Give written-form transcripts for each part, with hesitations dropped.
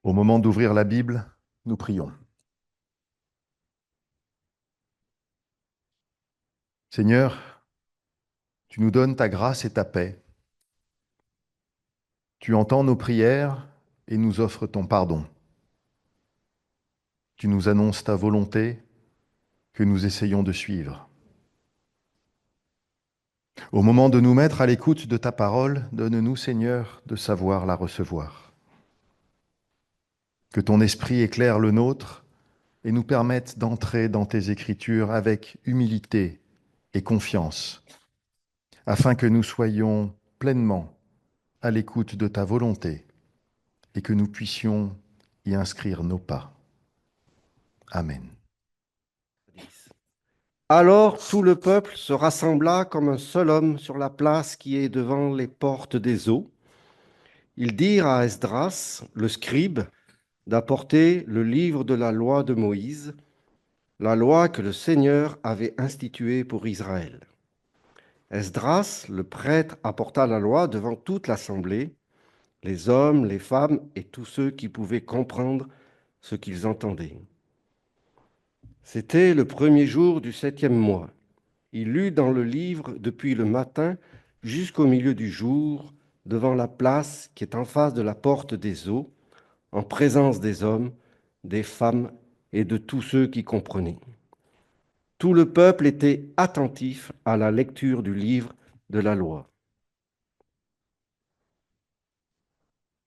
Au moment d'ouvrir la Bible, nous prions. Seigneur, tu nous donnes ta grâce et ta paix. Tu entends nos prières et nous offres ton pardon. Tu nous annonces ta volonté que nous essayons de suivre. Au moment de nous mettre à l'écoute de ta parole, donne-nous, Seigneur, de savoir la recevoir. Que ton esprit éclaire le nôtre et nous permette d'entrer dans tes écritures avec humilité et confiance, afin que nous soyons pleinement à l'écoute de ta volonté et que nous puissions y inscrire nos pas. Amen. Alors tout le peuple se rassembla comme un seul homme sur la place qui est devant les portes des eaux. Ils dirent à Esdras, le scribe, d'apporter le livre de la loi de Moïse, la loi que le Seigneur avait instituée pour Israël. Esdras, le prêtre, apporta la loi devant toute l'assemblée, les hommes, les femmes et tous ceux qui pouvaient comprendre ce qu'ils entendaient. C'était le premier jour du 7e mois. Il lut dans le livre depuis le matin jusqu'au milieu du jour, devant la place qui est en face de la porte des eaux, en présence des hommes, des femmes et de tous ceux qui comprenaient. Tout le peuple était attentif à la lecture du livre de la loi.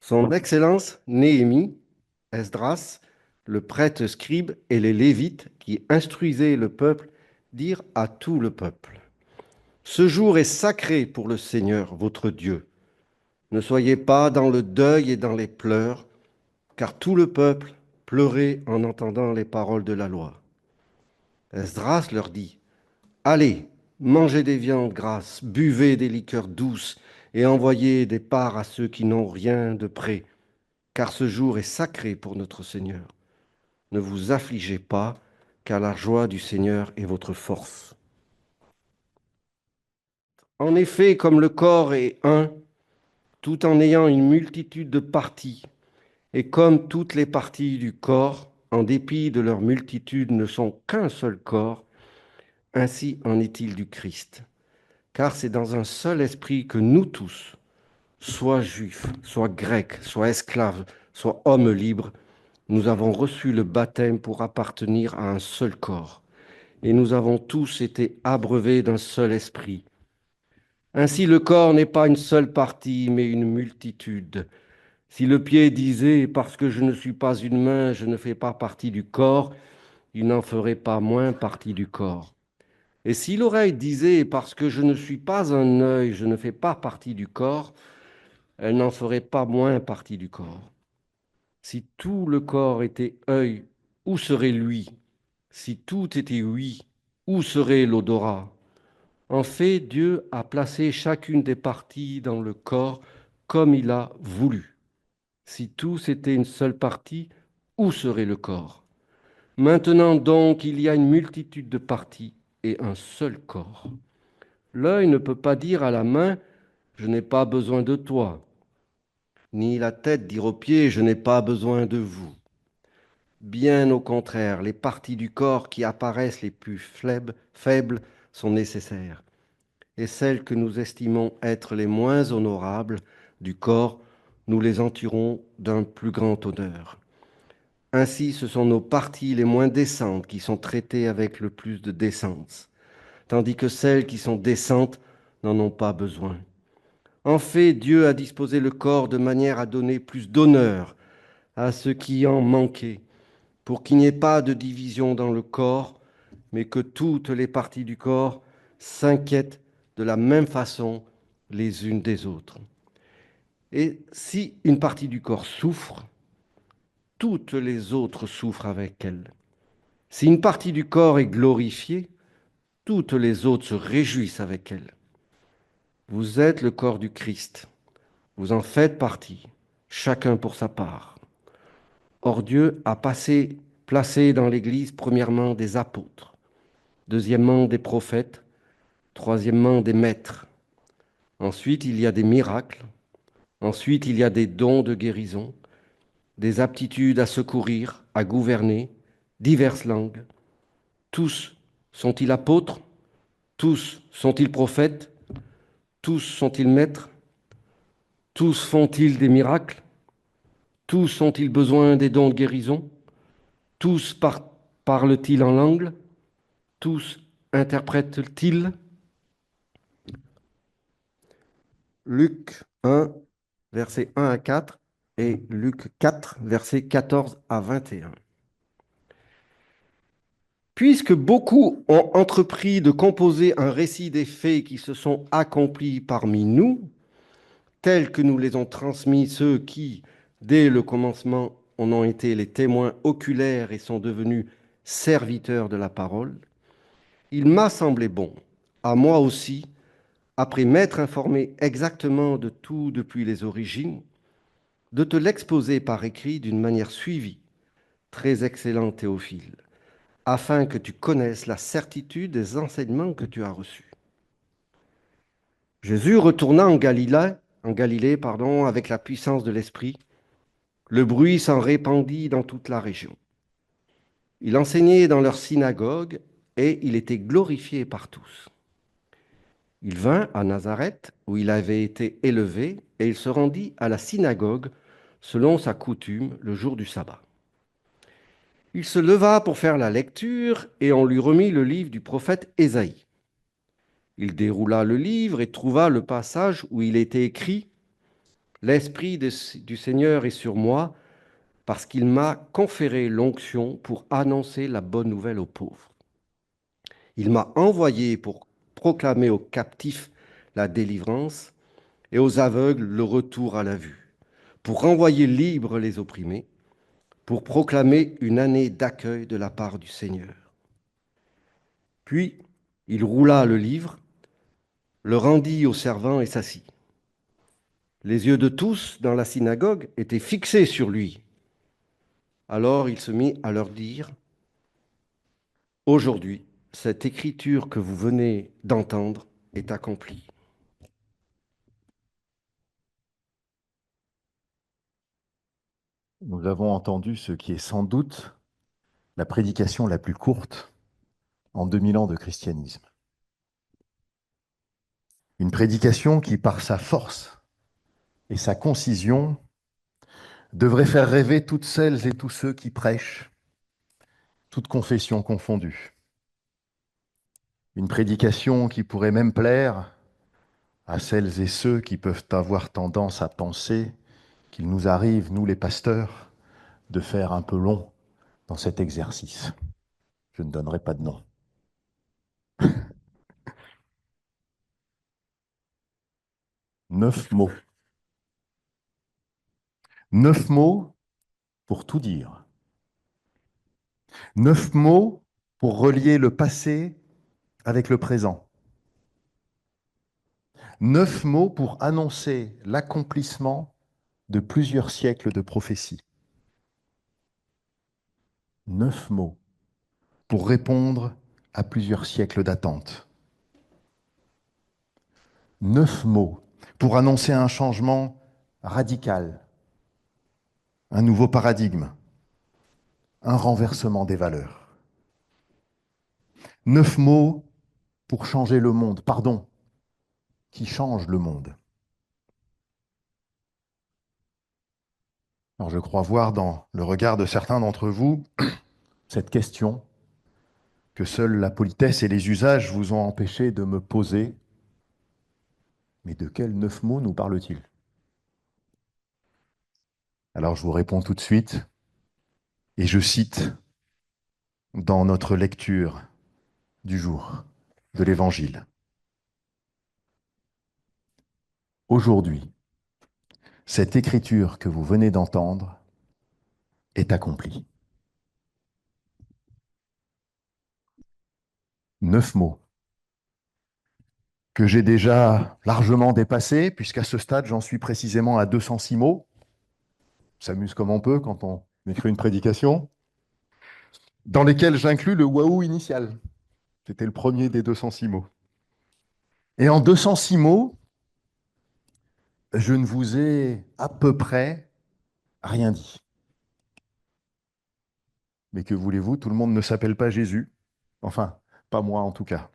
Son Excellence Néhémie, Esdras, le prêtre scribe et les Lévites qui instruisaient le peuple dirent à tout le peuple: Ce jour est sacré pour le Seigneur, votre Dieu. Ne soyez pas dans le deuil et dans les pleurs, car tout le peuple pleurait en entendant les paroles de la loi. Esdras leur dit: Allez, mangez des viandes grasses, buvez des liqueurs douces et envoyez des parts à ceux qui n'ont rien de près, car ce jour est sacré pour notre Seigneur. Ne vous affligez pas, car la joie du Seigneur est votre force. En effet, comme le corps est un, tout en ayant une multitude de parties, et comme toutes les parties du corps, en dépit de leur multitude, ne sont qu'un seul corps, ainsi en est-il du Christ. Car c'est dans un seul esprit que nous tous, soit juifs, soit grecs, soit esclaves, soit hommes libres, nous avons reçu le baptême pour appartenir à un seul corps. Et nous avons tous été abreuvés d'un seul esprit. Ainsi, le corps n'est pas une seule partie, mais une multitude. Si le pied disait: Parce que je ne suis pas une main, je ne fais pas partie du corps, il n'en ferait pas moins partie du corps. Et si l'oreille disait: Parce que je ne suis pas un œil, je ne fais pas partie du corps, elle n'en ferait pas moins partie du corps. Si tout le corps était œil, où serait l'ouïe? Si tout était ouïe, où serait l'odorat? En fait, Dieu a placé chacune des parties dans le corps comme il a voulu. Si tous étaient une seule partie, où serait le corps? Maintenant donc, il y a une multitude de parties et un seul corps. L'œil ne peut pas dire à la main: Je n'ai pas besoin de toi, ni la tête dire aux pieds: Je n'ai pas besoin de vous. Bien au contraire, les parties du corps qui apparaissent les plus faibles sont nécessaires, et celles que nous estimons être les moins honorables du corps, nous les entourons d'un plus grand honneur. Ainsi, ce sont nos parties les moins décentes qui sont traitées avec le plus de décence, tandis que celles qui sont décentes n'en ont pas besoin. En fait, Dieu a disposé le corps de manière à donner plus d'honneur à ce qui en manquait, pour qu'il n'y ait pas de division dans le corps, mais que toutes les parties du corps s'inquiètent de la même façon les unes des autres. Et si une partie du corps souffre, toutes les autres souffrent avec elle. Si une partie du corps est glorifiée, toutes les autres se réjouissent avec elle. Vous êtes le corps du Christ. Vous en faites partie, chacun pour sa part. Or Dieu a placé dans l'Église premièrement des apôtres, deuxièmement des prophètes, troisièmement des maîtres. Ensuite, il y a des miracles. Ensuite, il y a des dons de guérison, des aptitudes à secourir, à gouverner, diverses langues. Tous sont-ils apôtres? Tous sont-ils prophètes? Tous sont-ils maîtres? Tous font-ils des miracles? Tous ont-ils besoin des dons de guérison? Tous parlent-ils en langue? Tous interprètent-ils? Luc 1, versets 1 à 4 et Luc 4, versets 14 à 21. Puisque beaucoup ont entrepris de composer un récit des faits qui se sont accomplis parmi nous, tels que nous les ont transmis ceux qui, dès le commencement, en ont été les témoins oculaires et sont devenus serviteurs de la parole, il m'a semblé bon, à moi aussi, après m'être informé exactement de tout depuis les origines, de te l'exposer par écrit d'une manière suivie, très excellent Théophile, afin que tu connaisses la certitude des enseignements que tu as reçus. Jésus retourna en Galilée, avec la puissance de l'Esprit. Le bruit s'en répandit dans toute la région. Il enseignait dans leur synagogue et il était glorifié par tous. Il vint à Nazareth, où il avait été élevé, et il se rendit à la synagogue, selon sa coutume, le jour du sabbat. Il se leva pour faire la lecture, et on lui remit le livre du prophète Ésaïe. Il déroula le livre et trouva le passage où il était écrit « L'Esprit du Seigneur est sur moi, parce qu'il m'a conféré l'onction pour annoncer la bonne nouvelle aux pauvres. Il m'a envoyé pour proclamer aux captifs la délivrance et aux aveugles le retour à la vue, pour renvoyer libres les opprimés, pour proclamer une année d'accueil de la part du Seigneur. » Puis il roula le livre, le rendit aux servants et s'assit. Les yeux de tous dans la synagogue étaient fixés sur lui. Alors il se mit à leur dire, « Aujourd'hui, cette écriture que vous venez d'entendre est accomplie. » Nous avons entendu ce qui est sans doute la prédication la plus courte en 2000 ans de christianisme. Une prédication qui, par sa force et sa concision, devrait faire rêver toutes celles et tous ceux qui prêchent, toutes confessions confondues. Une prédication qui pourrait même plaire à celles et ceux qui peuvent avoir tendance à penser qu'il nous arrive, nous les pasteurs, de faire un peu long dans cet exercice. Je ne donnerai pas de nom. 9 mots. 9 mots pour tout dire. 9 mots pour relier le passé avec le présent. 9 mots pour annoncer l'accomplissement de plusieurs siècles de prophéties. 9 mots pour répondre à plusieurs siècles d'attente. 9 mots pour annoncer un changement radical, un nouveau paradigme, un renversement des valeurs. 9 mots pour changer le monde, pardon, qui change le monde. Alors je crois voir dans le regard de certains d'entre vous cette question que seule la politesse et les usages vous ont empêché de me poser. Mais de quels 9 mots nous parle-t-il? Alors je vous réponds tout de suite, et je cite dans notre lecture du jour de l'Évangile. Aujourd'hui, cette écriture que vous venez d'entendre est accomplie. 9 mots que j'ai déjà largement dépassés, puisqu'à ce stade, j'en suis précisément à 206 mots. On s'amuse comme on peut quand on écrit une prédication, dans lesquels j'inclus le waouh initial. C'était le premier des 206 mots. Et en 206 mots, je ne vous ai à peu près rien dit. Mais que voulez-vous, tout le monde ne s'appelle pas Jésus. Enfin, pas moi en tout cas.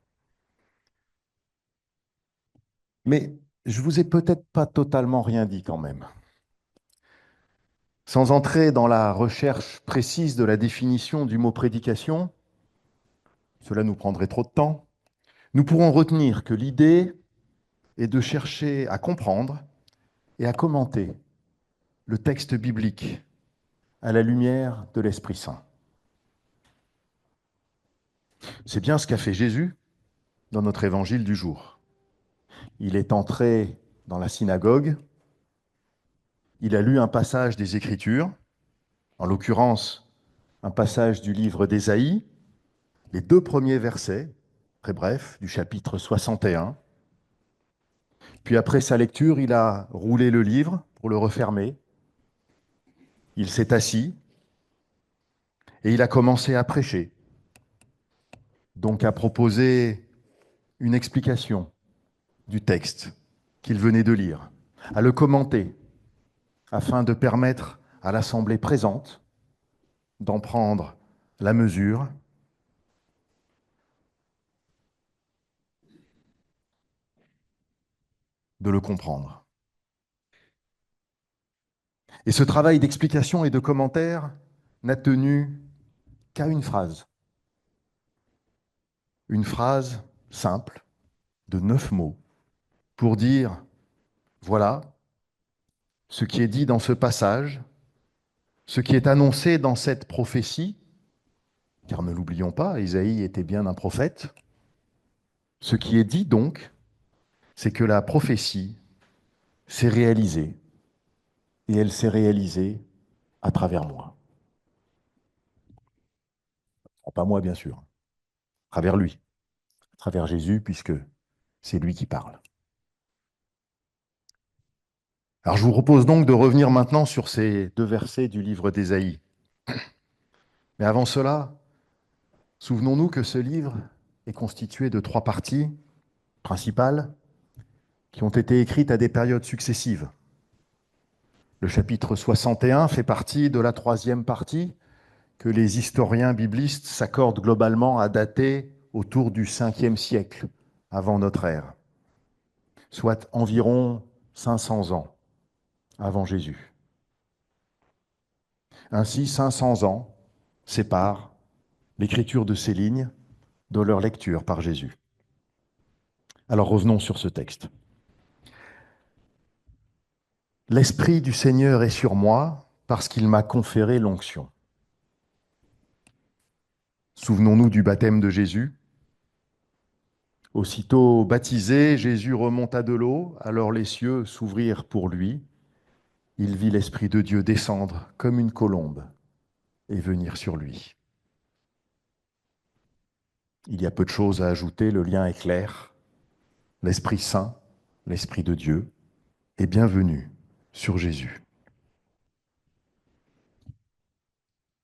Mais je vous ai peut-être pas totalement rien dit quand même. Sans entrer dans la recherche précise de la définition du mot prédication, cela nous prendrait trop de temps, nous pourrons retenir que l'idée est de chercher à comprendre et à commenter le texte biblique à la lumière de l'Esprit Saint. C'est bien ce qu'a fait Jésus dans notre évangile du jour. Il est entré dans la synagogue, il a lu un passage des Écritures, en l'occurrence un passage du livre d'Ésaïe, les 2 premiers versets, très brefs, du chapitre 61. Puis après sa lecture, il a roulé le livre pour le refermer. Il s'est assis et il a commencé à prêcher, donc à proposer une explication du texte qu'il venait de lire, à le commenter, afin de permettre à l'assemblée présente d'en prendre la mesure, de le comprendre. Et ce travail d'explication et de commentaire n'a tenu qu'à une phrase simple de 9 mots, pour dire, voilà, ce qui est dit dans ce passage, ce qui est annoncé dans cette prophétie, car ne l'oublions pas, Isaïe était bien un prophète, ce qui est dit donc, c'est que la prophétie s'est réalisée, et elle s'est réalisée à travers moi. Pas moi, bien sûr, à travers lui, à travers Jésus, puisque c'est lui qui parle. Alors je vous propose donc de revenir maintenant sur ces 2 versets du livre d'Ésaïe. Mais avant cela, souvenons-nous que ce livre est constitué de 3 parties principales qui ont été écrites à des périodes successives. Le chapitre 61 fait partie de la 3e partie que les historiens biblistes s'accordent globalement à dater autour du 5e siècle avant notre ère, soit environ 500 ans avant Jésus. Ainsi, 500 ans séparent l'écriture de ces lignes de leur lecture par Jésus. Alors revenons sur ce texte. L'Esprit du Seigneur est sur moi parce qu'il m'a conféré l'onction. Souvenons-nous du baptême de Jésus. Aussitôt baptisé, Jésus remonta de l'eau, alors les cieux s'ouvrirent pour lui. Il vit l'Esprit de Dieu descendre comme une colombe et venir sur lui. Il y a peu de choses à ajouter, le lien est clair. L'Esprit Saint, l'Esprit de Dieu, est bienvenu sur Jésus.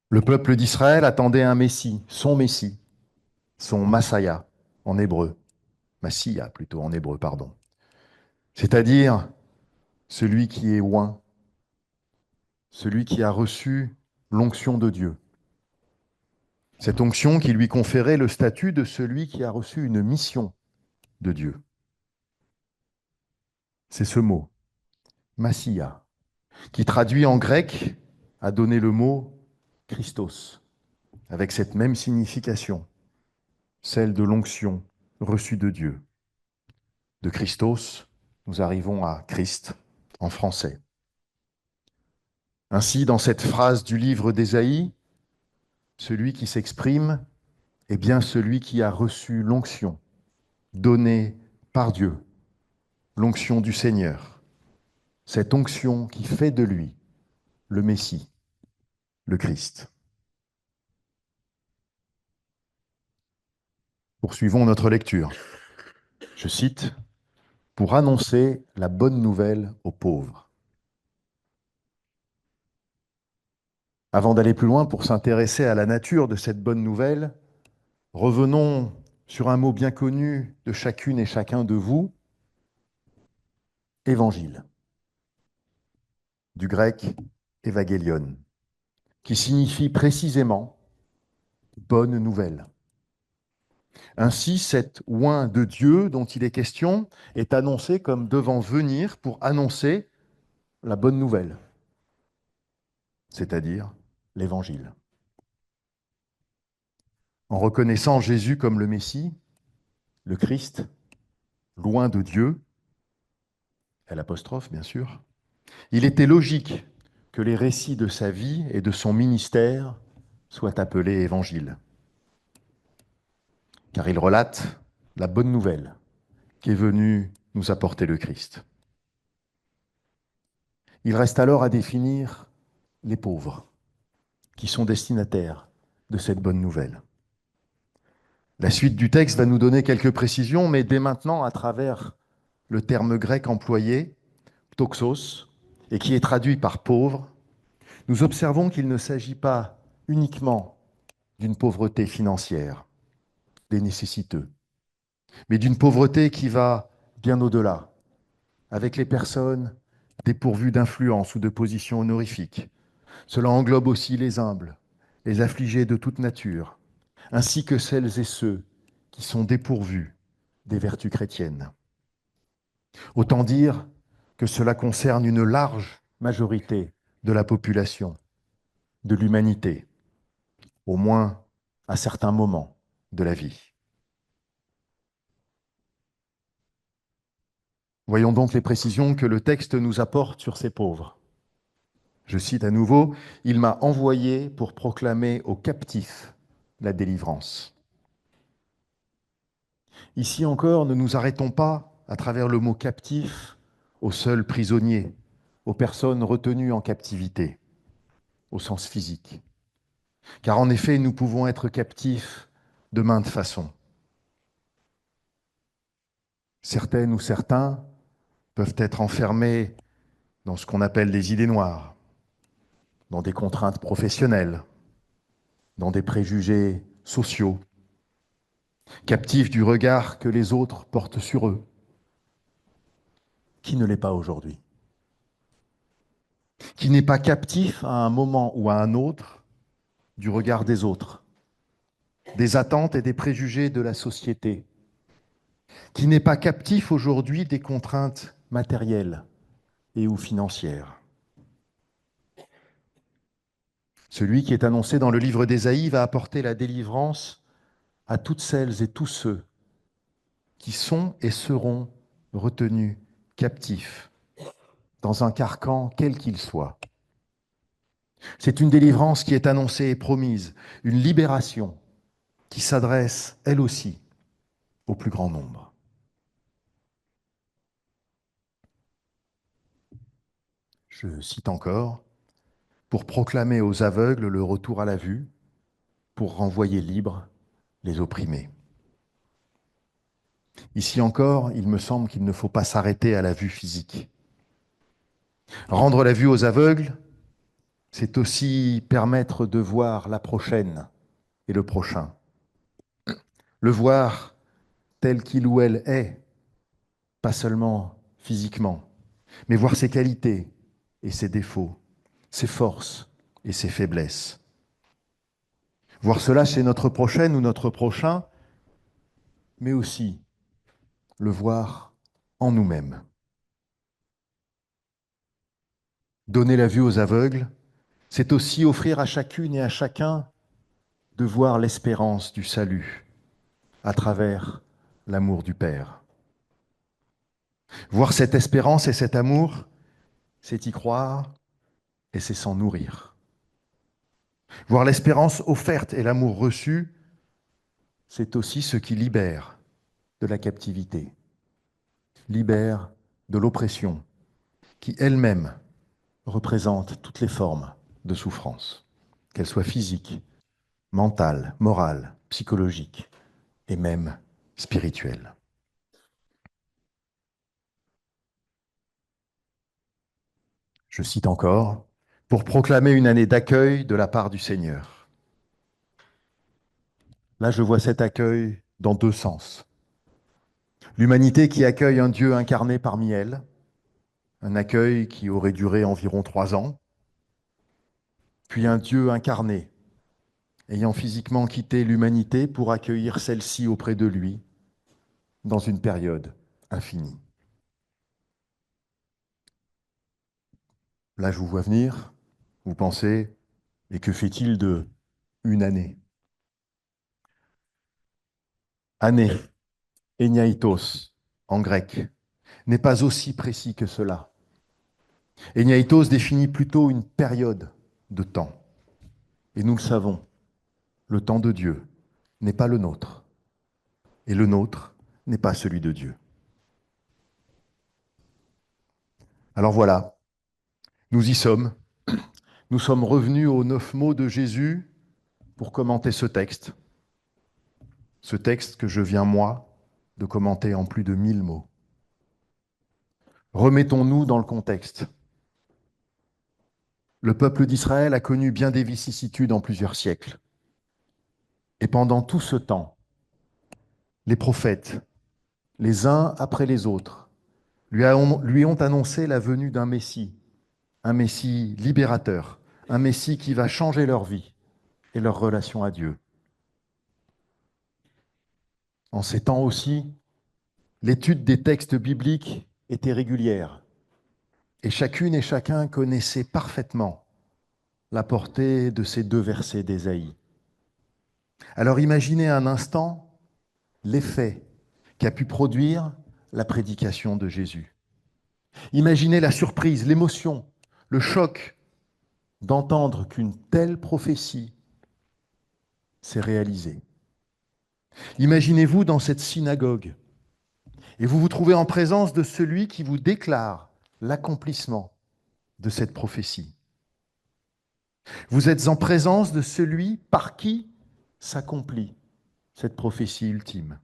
Le peuple d'Israël attendait un Messie, son Massaya en hébreu, Massia plutôt en hébreu, pardon. C'est-à-dire celui qui est oint, celui qui a reçu l'onction de Dieu. Cette onction qui lui conférait le statut de celui qui a reçu une mission de Dieu. C'est ce mot, Massia, qui traduit en grec a donné le mot Christos, avec cette même signification, celle de l'onction reçue de Dieu. De Christos, nous arrivons à Christ en français. Ainsi, dans cette phrase du livre d'Ésaïe, celui qui s'exprime est bien celui qui a reçu l'onction donnée par Dieu, l'onction du Seigneur, cette onction qui fait de lui le Messie, le Christ. Poursuivons notre lecture. Je cite, « Pour annoncer la bonne nouvelle aux pauvres ». Avant d'aller plus loin, pour s'intéresser à la nature de cette bonne nouvelle, revenons sur un mot bien connu de chacune et chacun de vous, évangile, du grec évangélion, qui signifie précisément bonne nouvelle. Ainsi, cet oint de Dieu dont il est question est annoncé comme devant venir pour annoncer la bonne nouvelle, c'est-à-dire l'Évangile. En reconnaissant Jésus comme le Messie, le Christ, loin de Dieu, l'apostrophe bien sûr, il était logique que les récits de sa vie et de son ministère soient appelés Évangile, car il relate la bonne nouvelle qui est venue nous apporter le Christ. Il reste alors à définir les pauvres qui sont destinataires de cette bonne nouvelle. La suite du texte va nous donner quelques précisions, mais dès maintenant, à travers le terme grec employé, toxos, et qui est traduit par pauvre, nous observons qu'il ne s'agit pas uniquement d'une pauvreté financière, des nécessiteux, mais d'une pauvreté qui va bien au-delà, avec les personnes dépourvues d'influence ou de position honorifique. Cela englobe aussi les humbles, les affligés de toute nature, ainsi que celles et ceux qui sont dépourvus des vertus chrétiennes. Autant dire que cela concerne une large majorité de la population, de l'humanité, au moins à certains moments de la vie. Voyons donc les précisions que le texte nous apporte sur ces pauvres. Je cite à nouveau, il m'a envoyé pour proclamer aux captifs la délivrance. Ici encore, ne nous arrêtons pas, à travers le mot captif, aux seuls prisonniers, aux personnes retenues en captivité, au sens physique. Car en effet, nous pouvons être captifs de maintes façons. Certaines ou certains peuvent être enfermés dans ce qu'on appelle des idées noires, dans des contraintes professionnelles, dans des préjugés sociaux, captifs du regard que les autres portent sur eux. Qui ne l'est pas aujourd'hui? Qui n'est pas captif à un moment ou à un autre du regard des autres, des attentes et des préjugés de la société, qui n'est pas captif aujourd'hui des contraintes matérielles et ou financières. Celui qui est annoncé dans le livre d'Ésaïe va apporter la délivrance à toutes celles et tous ceux qui sont et seront retenus captifs dans un carcan quel qu'il soit. C'est une délivrance qui est annoncée et promise, une libération qui s'adresse, elle aussi, au plus grand nombre. Je cite encore, pour proclamer aux aveugles le retour à la vue, pour renvoyer libres les opprimés. Ici encore, il me semble qu'il ne faut pas s'arrêter à la vue physique. Rendre la vue aux aveugles, c'est aussi permettre de voir la prochaine et le prochain. Le voir tel qu'il ou elle est, pas seulement physiquement, mais voir ses qualités et ses défauts, ses forces et ses faiblesses. Voir cela chez notre prochaine ou notre prochain, mais aussi le voir en nous-mêmes. Donner la vue aux aveugles, c'est aussi offrir à chacune et à chacun de voir l'espérance du salut à travers l'amour du Père. Voir cette espérance et cet amour, c'est y croire et c'est s'en nourrir. Voir l'espérance offerte et l'amour reçu, c'est aussi ce qui libère de la captivité, libère de l'oppression, qui elle-même représente toutes les formes de souffrance, qu'elles soient physiques, mentales, morales, psychologiques et même spirituelles. Je cite encore, pour proclamer une année d'accueil de la part du Seigneur. Là, je vois cet accueil dans deux sens. L'humanité qui accueille un Dieu incarné parmi elle, un accueil qui aurait duré environ 3 ans, puis un Dieu incarné ayant physiquement quitté l'humanité pour accueillir celle-ci auprès de lui dans une période infinie. Là, je vous vois venir, vous pensez, et que fait-il de une année? Année, eniaitos, en grec, n'est pas aussi précis que cela. Eniaitos définit plutôt une période de temps. Et nous le savons, le temps de Dieu n'est pas le nôtre. Et le nôtre n'est pas celui de Dieu. Alors voilà, nous y sommes. Nous sommes revenus aux 9 mots de Jésus pour commenter ce texte que je viens, moi, de commenter en plus de 1000 mots. Remettons-nous dans le contexte. Le peuple d'Israël a connu bien des vicissitudes en plusieurs siècles. Et pendant tout ce temps, les prophètes, les uns après les autres, lui ont annoncé la venue d'un Messie, un Messie libérateur, un Messie qui va changer leur vie et leur relation à Dieu. En ces temps aussi, l'étude des textes bibliques était régulière et chacune et chacun connaissait parfaitement la portée de ces 2 versets d'Ésaïe. Alors imaginez un instant l'effet qu'a pu produire la prédication de Jésus. Imaginez la surprise, l'émotion, le choc d'entendre qu'une telle prophétie s'est réalisée. Imaginez-vous dans cette synagogue et vous vous trouvez en présence de celui qui vous déclare l'accomplissement de cette prophétie. Vous êtes en présence de celui par qui s'accomplit cette prophétie ultime.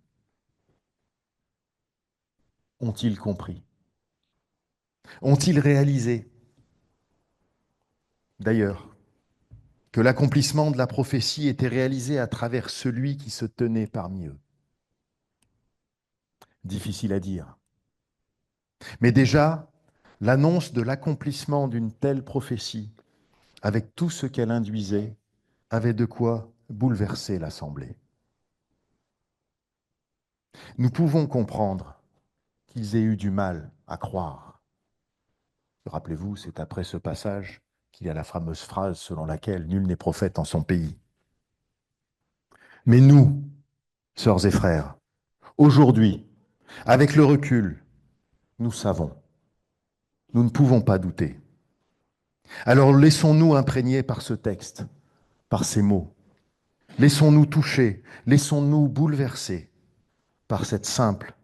Ont-ils compris? Ont-ils réalisé, d'ailleurs, que l'accomplissement de la prophétie était réalisé à travers celui qui se tenait parmi eux? Difficile à dire. Mais déjà, l'annonce de l'accomplissement d'une telle prophétie, avec tout ce qu'elle induisait, avait de quoi bouleverser l'Assemblée. Nous pouvons comprendre qu'ils aient eu du mal à croire. Rappelez-vous, c'est après ce passage qu'il y a la fameuse phrase selon laquelle nul n'est prophète en son pays. Mais nous, sœurs et frères, aujourd'hui, avec le recul, nous savons, nous ne pouvons pas douter. Alors laissons-nous imprégner par ce texte, par ces mots. Laissons-nous toucher, laissons-nous bouleverser par cette simple,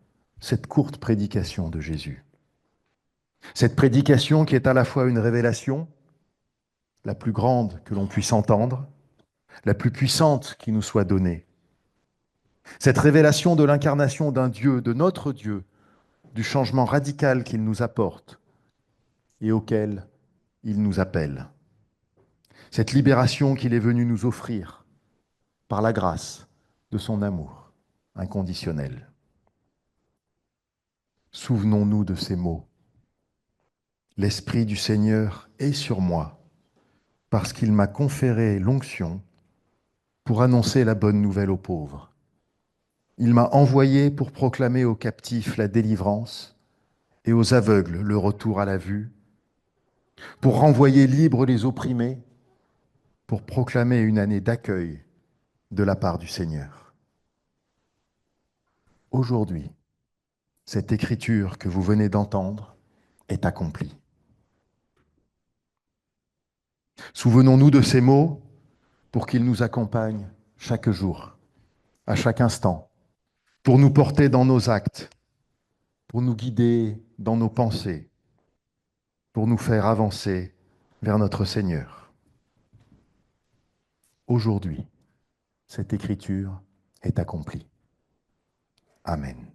cette courte prédication de Jésus. Cette prédication qui est à la fois une révélation, la plus grande que l'on puisse entendre, la plus puissante qui nous soit donnée. Cette révélation de l'incarnation d'un Dieu, de notre Dieu, du changement radical qu'il nous apporte et auquel il nous appelle. Cette libération qu'il est venu nous offrir par la grâce de son amour inconditionnel. Souvenons-nous de ces mots. L'Esprit du Seigneur est sur moi, parce qu'il m'a conféré l'onction pour annoncer la bonne nouvelle aux pauvres. Il m'a envoyé pour proclamer aux captifs la délivrance et aux aveugles le retour à la vue, pour renvoyer libres les opprimés, pour proclamer une année d'accueil de la part du Seigneur. Aujourd'hui, cette écriture que vous venez d'entendre est accomplie. Souvenons-nous de ces mots pour qu'ils nous accompagnent chaque jour, à chaque instant, pour nous porter dans nos actes, pour nous guider dans nos pensées, pour nous faire avancer vers notre Seigneur. Aujourd'hui, cette écriture est accomplie. Amen.